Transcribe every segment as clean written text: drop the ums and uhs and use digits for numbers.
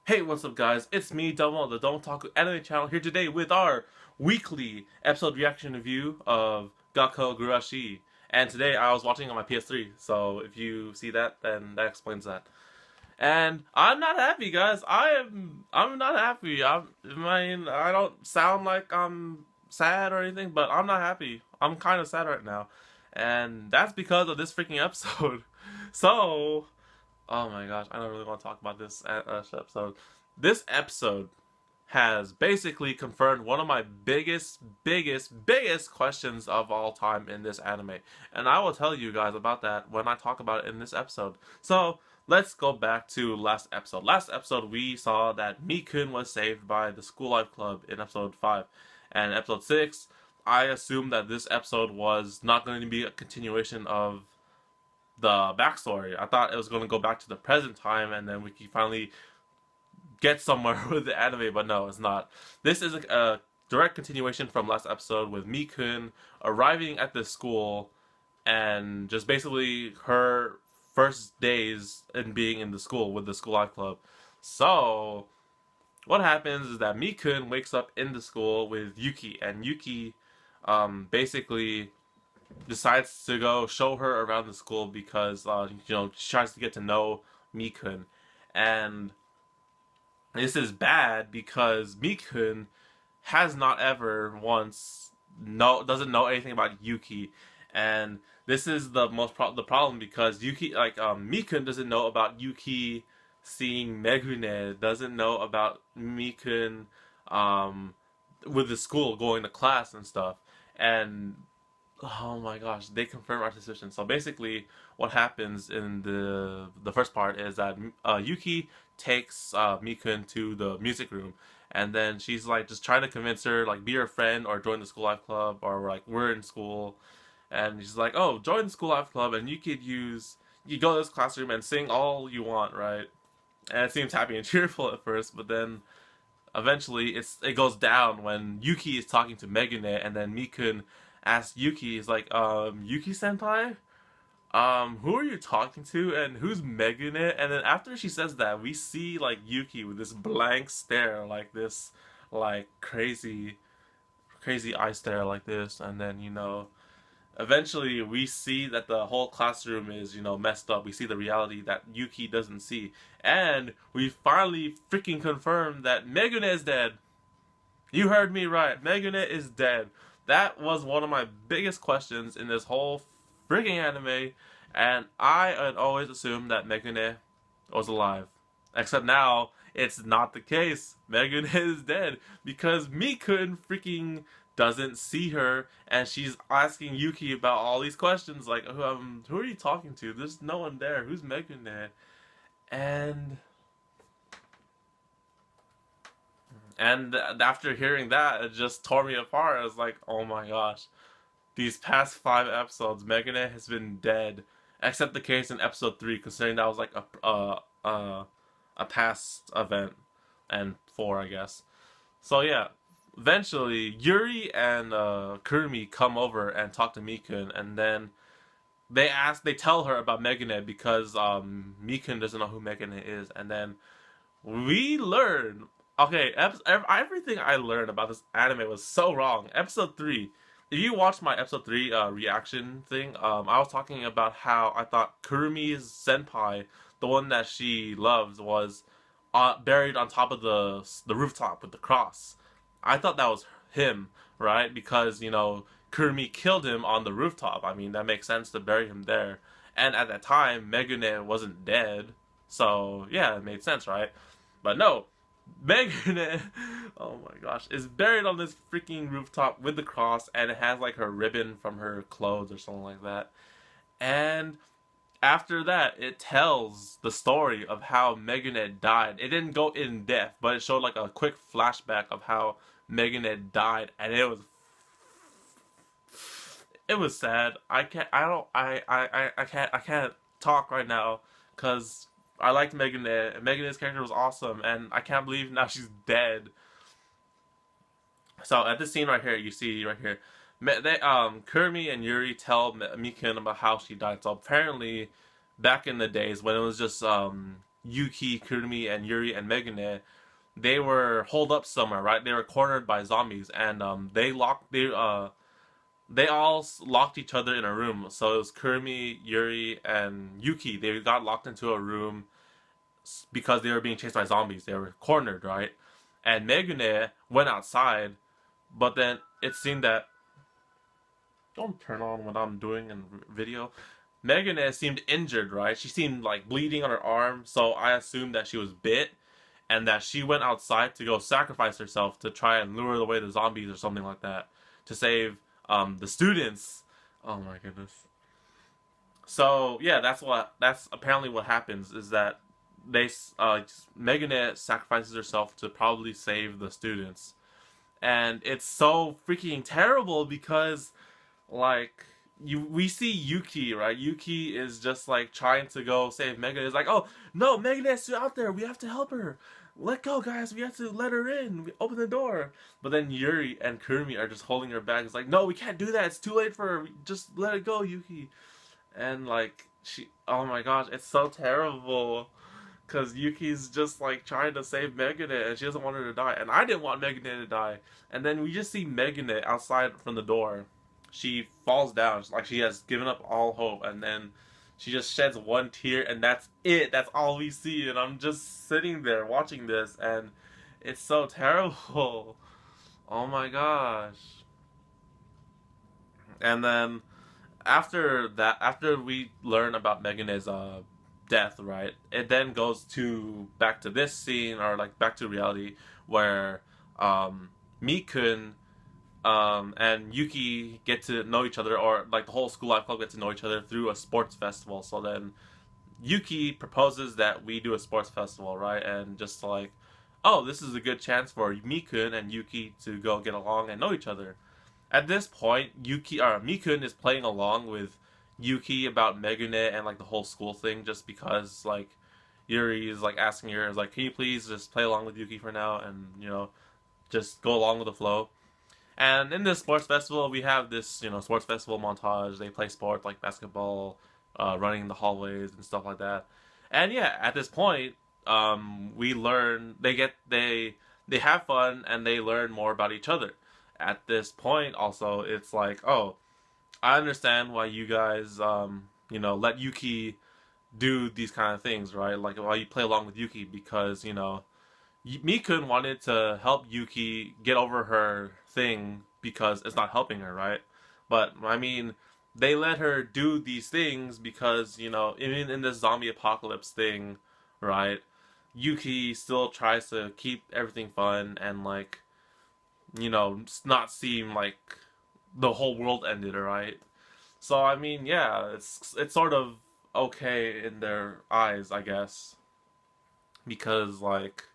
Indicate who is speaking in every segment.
Speaker 1: Hey, what's up, guys? It's me, Domo, the Don't Talk Anime channel, here today with our weekly episode reaction review of Gakkou Gurashi. And today I was watching on my PS3, so if you see that, then that explains that. And I'm not happy, guys. I'm not happy. I don't sound like I'm sad or anything, but I'm not happy. I'm kind of sad right now, and that's because of this freaking episode. So, oh my gosh, I don't really want to talk about this episode. This episode has basically confirmed one of my biggest questions of all time in this anime. And I will tell you guys about that when I talk about it in this episode. So, let's go back to last episode. Last episode, we saw that Mikun was saved by the School Life Club in episode 5. And episode 6, I assumed that this episode was not going to be a continuation of the backstory. I thought it was going to go back to the present time and then we could finally get somewhere with the anime, but no, it's not. This is a direct continuation from last episode with Mikun arriving at the school and just basically her first days in being in the school with the School Life Club. So, what happens is that Mikun wakes up in the school with Yuki, and Yuki basically decides to go show her around the school because she tries to get to know Mikun, and this is bad because Mikun has not ever once doesn't know anything about Yuki, and this is the problem because Mikun doesn't know about Yuki seeing Megu-Nee, doesn't know about Mikun with the school going to class and stuff, and oh my gosh, they confirm our suspicion. So basically, what happens in the first part is that Yuki takes Mikun to the music room, and then she's like just trying to convince her like be her friend or join the School Life Club or like we're in school, and she's like, oh, join the School Life Club and you go to this classroom and sing all you want, right? And it seems happy and cheerful at first, but then eventually it goes down when Yuki is talking to Megu-Nee, and then Mikun asks Yuki, is like, Yuki senpai? Who are you talking to and who's Megu-Nee? And then after she says that, we see like Yuki with this blank stare, like this like crazy eye stare like this, and then eventually we see that the whole classroom is messed up. We see the reality that Yuki doesn't see, and we finally freaking confirm that Megu-Nee is dead. You heard me right. Megu-Nee is dead. That was one of my biggest questions in this whole freaking anime, and I had always assumed that Megu-Nee was alive. Except now, it's not the case. Megu-Nee is dead because Mikun freaking doesn't see her, and she's asking Yuki about all these questions like, who are you talking to? There's no one there. Who's Megu-Nee? And after hearing that, it just tore me apart. I was like, oh my gosh. These past 5 episodes, Megu-Nee has been dead. Except the case in episode 3, considering that was like a past event. And 4, I guess. So yeah. Eventually, Yuri and Kurumi come over and talk to Mikun, and then they tell her about Megu-Nee because Mikun doesn't know who Megu-Nee is, and then we learn. Okay, everything I learned about this anime was so wrong. Episode 3. If you watched my episode 3 reaction thing, I was talking about how I thought Kurumi's senpai, the one that she loves, was buried on top of the rooftop with the cross. I thought that was him, right? Because, Kurumi killed him on the rooftop. I mean, that makes sense to bury him there. And at that time, Megu-Nee wasn't dead. So, yeah, it made sense, right? But no, Megu-Nee, oh my gosh, is buried on this freaking rooftop with the cross, and it has like her ribbon from her clothes or something like that. And after that, it tells the story of how Megu-Nee died. It didn't go in depth, but it showed like a quick flashback of how Megu-Nee died, and it was sad. I can't talk right now because I liked Megu-Nee. Megu-Nee's character was awesome, and I can't believe now she's dead. So at this scene right here, you see right here, Kurumi and Yuri tell Mikun about how she died. So apparently, back in the days when it was just Yuki, Kurumi, and Yuri and Megu-Nee, they were holed up somewhere, right? They were cornered by zombies, and they all locked each other in a room. So it was Kurumi, Yuri, and Yuki. They got locked into a room because they were being chased by zombies. They were cornered, right? And Megu-Nee went outside, but then it seemed that don't turn on what I'm doing in video. Megu-Nee seemed injured, right? She seemed like bleeding on her arm, so I assumed that she was bit and that she went outside to go sacrifice herself to try and lure away the zombies or something like that to save the students. Oh my goodness. So yeah, that's apparently what happens is that they Megu-Nee sacrifices herself to probably save the students, and it's so freaking terrible because like we see Yuki, right? Yuki is just like trying to go save Megu-Nee. It's like, oh no, Megu-Nee's still out there. We have to help her. Let go, guys. We have to let her in. We open the door. But then Yuri and Kurumi are just holding her back. It's like, no, we can't do that. It's too late for her. Just let it go, Yuki. And like oh my gosh, it's so terrible. Cause Yuki's just like trying to save Megu-Nee and she doesn't want her to die. And I didn't want Megu-Nee to die. And then we just see Megu-Nee outside from the door. She falls down, like she has given up all hope, and then she just sheds one tear, and that's it. That's all we see, and I'm just sitting there watching this, and it's so terrible. Oh my gosh. And then after that, after we learn about Megu-Nee's death, right? It then goes to back to this scene, or like back to reality, where Mikun and Yuki get to know each other, or like the whole school life club get to know each other through a sports festival. So then Yuki proposes that we do a sports festival, right? And just like, oh, this is a good chance for Mikun and Yuki to go get along and know each other. At this point, Mikun is playing along with Yuki about Megu-Nee and like the whole school thing, just because like Yuri is like asking her, is like, can you please just play along with Yuki for now, and just go along with the flow. And in this sports festival, we have this, sports festival montage. They play sports like basketball, running in the hallways and stuff like that. And yeah, at this point, we learn they have fun and they learn more about each other. At this point, also, it's like, oh, I understand why you guys, let Yuki do these kind of things, right? Like why you play along with Yuki, because Mikun wanted to help Yuki get over her thing because it's not helping her, right? But, I mean, they let her do these things because, even in this zombie apocalypse thing, right, Yuki still tries to keep everything fun and, like, not seem like the whole world ended, right? So, I mean, yeah, it's sort of okay in their eyes, I guess. Because, like,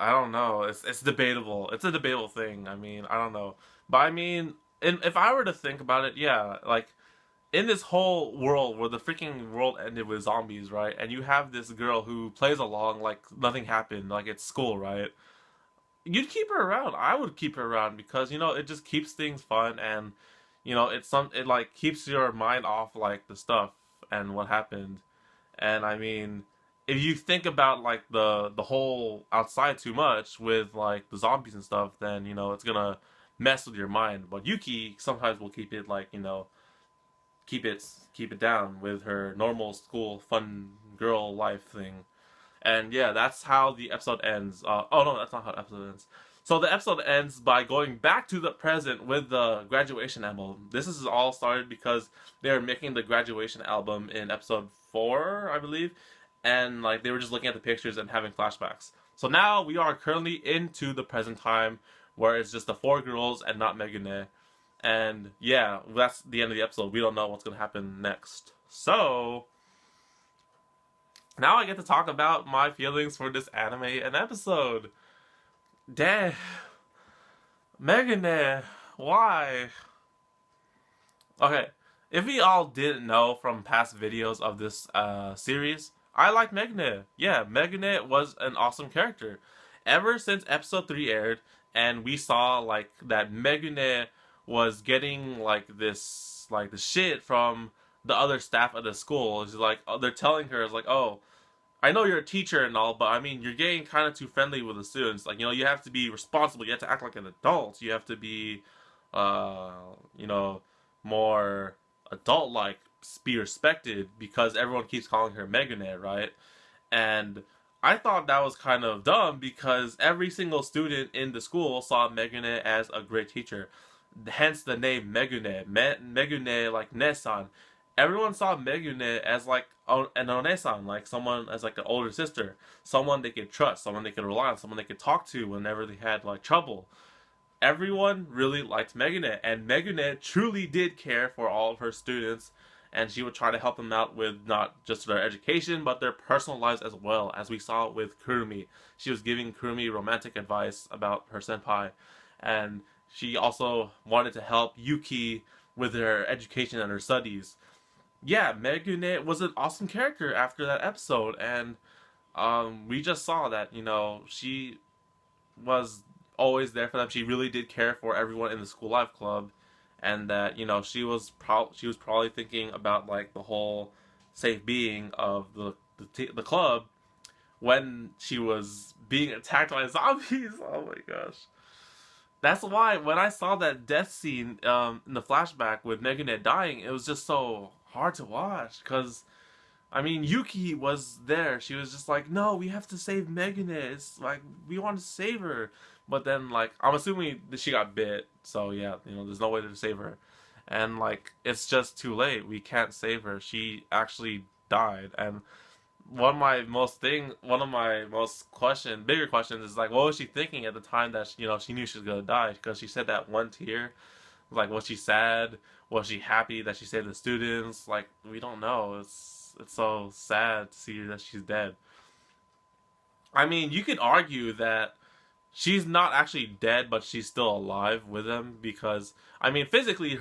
Speaker 1: I don't know. It's debatable. It's a debatable thing. I mean, I don't know. But I mean, if I were to think about it, yeah, like in this whole world where the freaking world ended with zombies, right? And you have this girl who plays along like nothing happened, like it's school, right? You'd keep her around. I would keep her around because it just keeps things fun, and it like keeps your mind off like the stuff and what happened. And I mean, if you think about like the whole outside too much with like the zombies and stuff, then it's gonna mess with your mind. But Yuki sometimes will keep it like keep it down with her normal school fun girl life thing. And yeah, that's how the episode ends. Oh no, that's not how the episode ends. So the episode ends by going back to the present with the graduation album. This is all started because they were making the graduation album in episode 4, I believe, and like they were just looking at the pictures and having flashbacks. So now we are currently into the present time where it's just the 4 girls and not Megu-Nee. And yeah, that's the end of the episode. We don't know what's going to happen next. So now I get to talk about my feelings for this anime and episode. Damn. Megu-Nee. Why? Okay, if we all didn't know from past videos of this series, I like Megu-Nee. Yeah, Megu-Nee was an awesome character. Ever since episode 3 aired, and we saw like that Megu-Nee was getting like this the shit from the other staff at the school. It's like they're telling her, it's like, oh, I know you're a teacher and all, but I mean, you're getting kind of too friendly with the students. Like, you have to be responsible. You have to act like an adult. You have to be, uh, you know, more adult-like, be respected because everyone keeps calling her Megu-Nee, right? And I thought that was kind of dumb because every single student in the school saw Megu-Nee as a great teacher. Hence the name Megu-Nee. Megu-Nee, like Nesan. Everyone saw Megu-Nee as like an Onesan, like someone as like an older sister, someone they could trust, someone they could rely on, someone they could talk to whenever they had like trouble. Everyone really liked Megu-Nee, and Megu-Nee truly did care for all of her students, and she would try to help them out with not just their education, but their personal lives as well, as we saw with Kurumi. She was giving Kurumi romantic advice about her senpai, and she also wanted to help Yuki with her education and her studies. Yeah, Megu-Nee was an awesome character after that episode, and we just saw that, she was always there for them. She really did care for everyone in the school life club, and that she was probably thinking about like the whole safe being of the club when she was being attacked by zombies. Oh my gosh. That's why when I saw that death scene in the flashback with Megu-Nee dying, it was just so hard to watch because I mean, Yuki was there. She was just like, no, we have to save Megu-Nee. It's like, we want to save her. But then, like, I'm assuming that she got bit. So, yeah, there's no way to save her. And, like, it's just too late. We can't save her. She actually died. And one of my most bigger questions is, like, what was she thinking at the time that, she knew she was going to die? Because she said that one tear. Like, was she sad? Was she happy that she saved the students? Like, we don't know. It's so sad to see that she's dead. I mean, you could argue that she's not actually dead, but she's still alive with them because I mean, physically,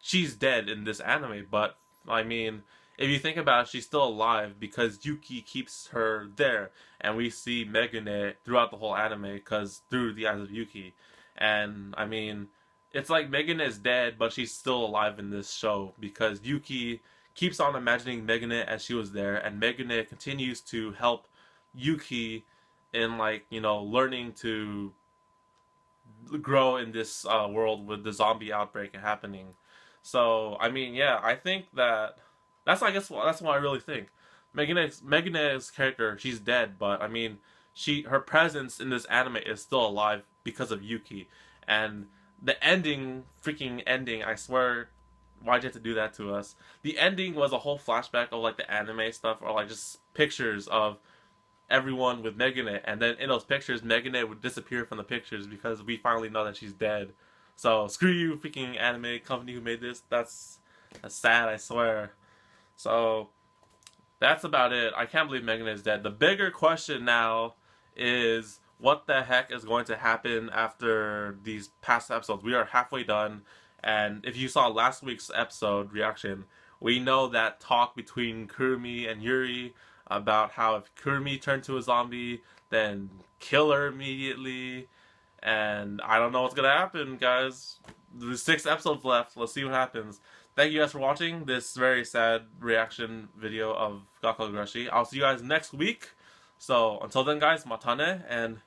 Speaker 1: she's dead in this anime. But I mean, if you think about it, she's still alive because Yuki keeps her there, and we see Megu-Nee throughout the whole anime because through the eyes of Yuki. And I mean, it's like Megu-Nee is dead, but she's still alive in this show because Yuki keeps on imagining Megu-Nee as she was there, and Megu-Nee continues to help Yuki in like learning to grow in this world with the zombie outbreak happening. So I mean, yeah, I think that's what I really think. Megu-Nee's character, she's dead, but I mean, her presence in this anime is still alive because of Yuki, and the freaking ending, I swear, why'd you have to do that to us? The ending was a whole flashback of like the anime stuff, or like just pictures of everyone with Megu-Nee, and then in those pictures, Megu-Nee would disappear from the pictures because we finally know that she's dead. So screw you, freaking anime company who made this. That's sad, I swear. So that's about it. I can't believe Megu-Nee is dead. The bigger question now is what the heck is going to happen after these past episodes. We are halfway done, and if you saw last week's episode reaction, we know that talk between Kurumi and Yuri about how if Kurumi turned to a zombie, then kill her immediately. And I don't know what's gonna happen, guys. There's 6 episodes left. Let's see what happens. Thank you guys for watching this very sad reaction video of Gakkou Gurashi. I'll see you guys next week. So until then, guys, matane, and